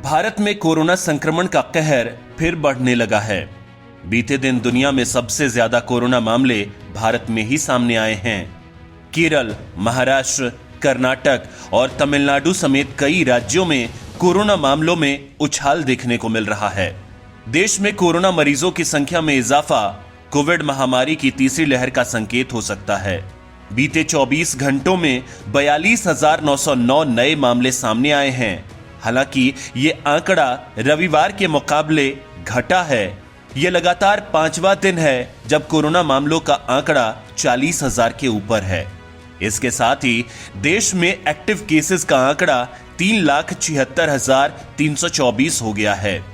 भारत में कोरोना संक्रमण का कहर फिर बढ़ने लगा है। बीते दिन दुनिया में सबसे ज्यादा कोरोना मामले भारत में ही सामने आए हैं। केरल, महाराष्ट्र, कर्नाटक और तमिलनाडु समेत कई राज्यों में कोरोना मामलों में उछाल देखने को मिल रहा है। देश में कोरोना मरीजों की संख्या में इजाफा कोविड महामारी की तीसरी लहर का संकेत हो सकता है। बीते 24 घंटों में 42,909 नए मामले सामने आए हैं। हालांकि ये आंकड़ा रविवार के मुकाबले घटा है। यह लगातार 5वां दिन है जब कोरोना मामलों का आंकड़ा 40,000 के ऊपर है। इसके साथ ही देश में एक्टिव केसेस का आंकड़ा 3,76,324 हो गया है।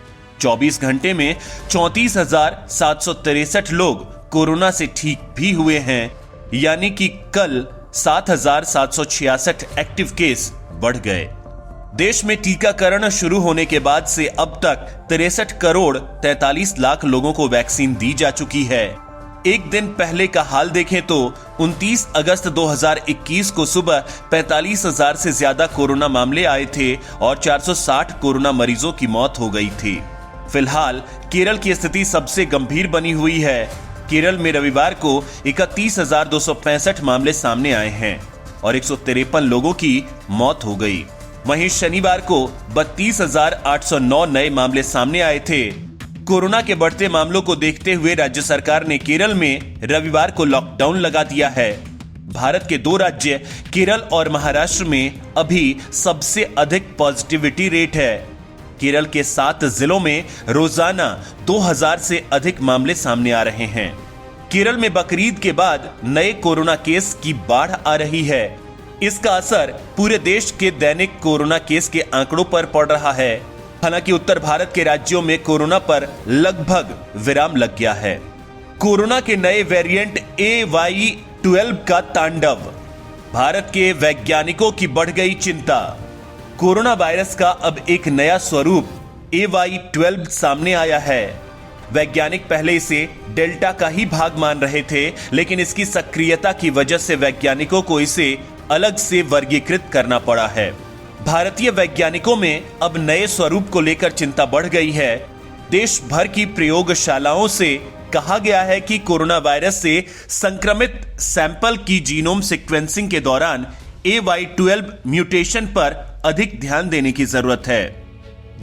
24 घंटे में 34,763 लोग कोरोना से ठीक भी हुए हैं, यानी कि कल 7,766 एक्टिव केस बढ़ गए। देश में टीकाकरण शुरू होने के बाद से अब तक 63 करोड़ 43 लाख लोगों को वैक्सीन दी जा चुकी है। एक दिन पहले का हाल देखें तो 29 अगस्त 2021 को सुबह 45,000 से ज्यादा कोरोना मामले आए थे और 460 कोरोना मरीजों की मौत हो गई थी। फिलहाल केरल की स्थिति सबसे गंभीर बनी हुई है। केरल में रविवार को 31,265 मामले सामने आए हैं और 153 लोगों की मौत हो गई। वहीं शनिवार को 32,809 नए मामले सामने आए थे। कोरोना के बढ़ते मामलों को देखते हुए राज्य सरकार ने केरल में रविवार को लॉकडाउन लगा दिया है। भारत के 2 राज्य केरल और महाराष्ट्र में अभी सबसे अधिक पॉजिटिविटी रेट है। केरल के 7 जिलों में रोजाना 2000 से अधिक मामले सामने आ रहे हैं। केरल में बकरीद के बाद नए कोरोना केस की बाढ़ आ रही है। इसका असर पूरे देश के दैनिक कोरोना केस के आंकड़ों पर पड़ रहा है। हालांकि उत्तर भारत के राज्यों में कोरोना पर लगभग विराम लग गया है। कोरोना के नए वेरिएंट AY12 का तांडव, भारत के वैज्ञानिकों की बढ़ गई चिंता। कोरोना वायरस का अब एक नया स्वरूप AY12 सामने आया है। वैज्ञानिक पहले इसे डेल्टा का ही भाग मान रहे थे, लेकिन इसकी सक्रियता की वजह से वैज्ञानिकों को इसे अलग से वर्गीकृत करना पड़ा है। भारतीय वैज्ञानिकों में अब नए स्वरूप को लेकर चिंता बढ़ गई है। देश भर की प्रयोगशालाओं से कहा गया है कि कोरोना वायरस से संक्रमित सैंपल की जीनोम सीक्वेंसिंग के दौरान AY12 म्यूटेशन पर अधिक ध्यान देने की जरूरत है।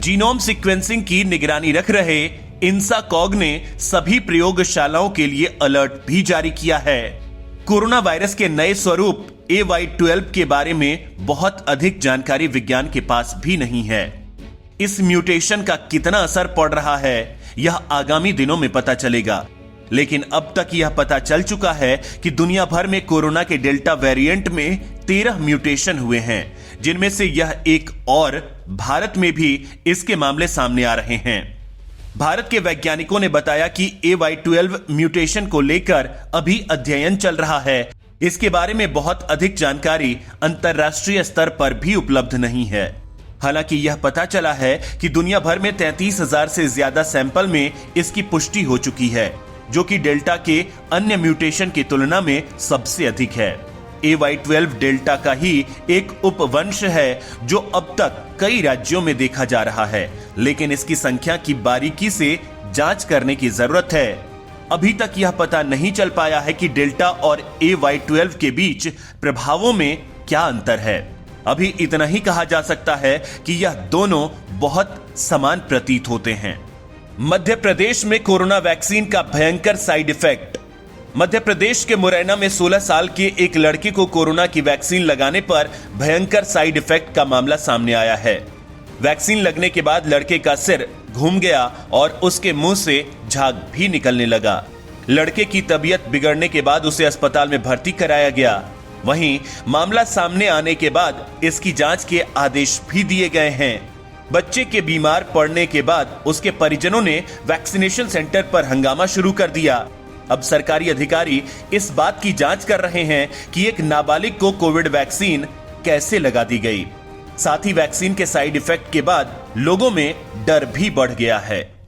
जीनोम सीक्वेंसिंग की निगरानी रख रहे इंसाकॉग ने सभी प्रयोगशालाओं के लिए अलर्ट भी जारी किया है। कोरोना वायरस के नए स्वरूप AY12 के बारे में बहुत अधिक जानकारी विज्ञान के पास भी नहीं है। इस म्यूटेशन का कितना असर पड़ रहा है यह आगामी दिनों में पता चलेगा, लेकिन अब तक यह पता चल चुका है कि दुनिया भर में कोरोना के डेल्टा वेरिएंट में 13 म्यूटेशन हुए हैं, जिनमें से यह एक और भारत में भी इसके मामले सामने आ रहे हैं। भारत के वैज्ञानिकों ने बताया कि AY12 म्यूटेशन को लेकर अभी अध्ययन चल रहा है। इसके बारे में बहुत अधिक जानकारी अंतर्राष्ट्रीय स्तर पर भी उपलब्ध नहीं है। हालांकि यह पता चला है कि दुनिया भर में 33,000 से ज्यादा सैंपल में इसकी पुष्टि हो चुकी है, जो कि डेल्टा के अन्य म्यूटेशन की तुलना में सबसे अधिक है। AY12 डेल्टा का ही एक उपवंश है जो अब तक कई राज्यों में देखा जा रहा है, लेकिन इसकी संख्या की बारीकी से जांच करने की जरूरत है। अभी तक यह पता नहीं चल पाया है कि डेल्टा और AY12 के बीच प्रभावों में क्या अंतर है। अभी इतना ही कहा जा सकता है कि यह दोनों बहुत समान प्रतीत होते हैं। मध्य प्रदेश में कोरोना वैक्सीन का भयंकर साइड इफेक्ट। मध्य प्रदेश के मुरैना में 16 साल के एक लड़के को कोरोना की वैक्सीन लगाने पर भयंकर साइड इफेक्ट का मामला सामने आया है। वैक्सीन लगने के बाद लड़के का सिर घूम गया और उसके मुंह से झाग भी निकलने लगा। लड़के की तबीयत बिगड़ने के बाद उसे अस्पताल में भर्ती कराया गया। वहीं मामला सामने आने के बाद इसकी जांच के आदेश भी दिए गए हैं। बच्चे के बीमार पड़ने के बाद उसके परिजनों ने वैक्सीनेशन सेंटर पर हंगामा शुरू कर दिया। अब सरकारी अधिकारी इस बात की जांच कर रहे हैं कि एक नाबालिग को कोविड वैक्सीन कैसे लगा दी गई। साथ ही वैक्सीन के साइड इफेक्ट के बाद लोगों में डर भी बढ़ गया है।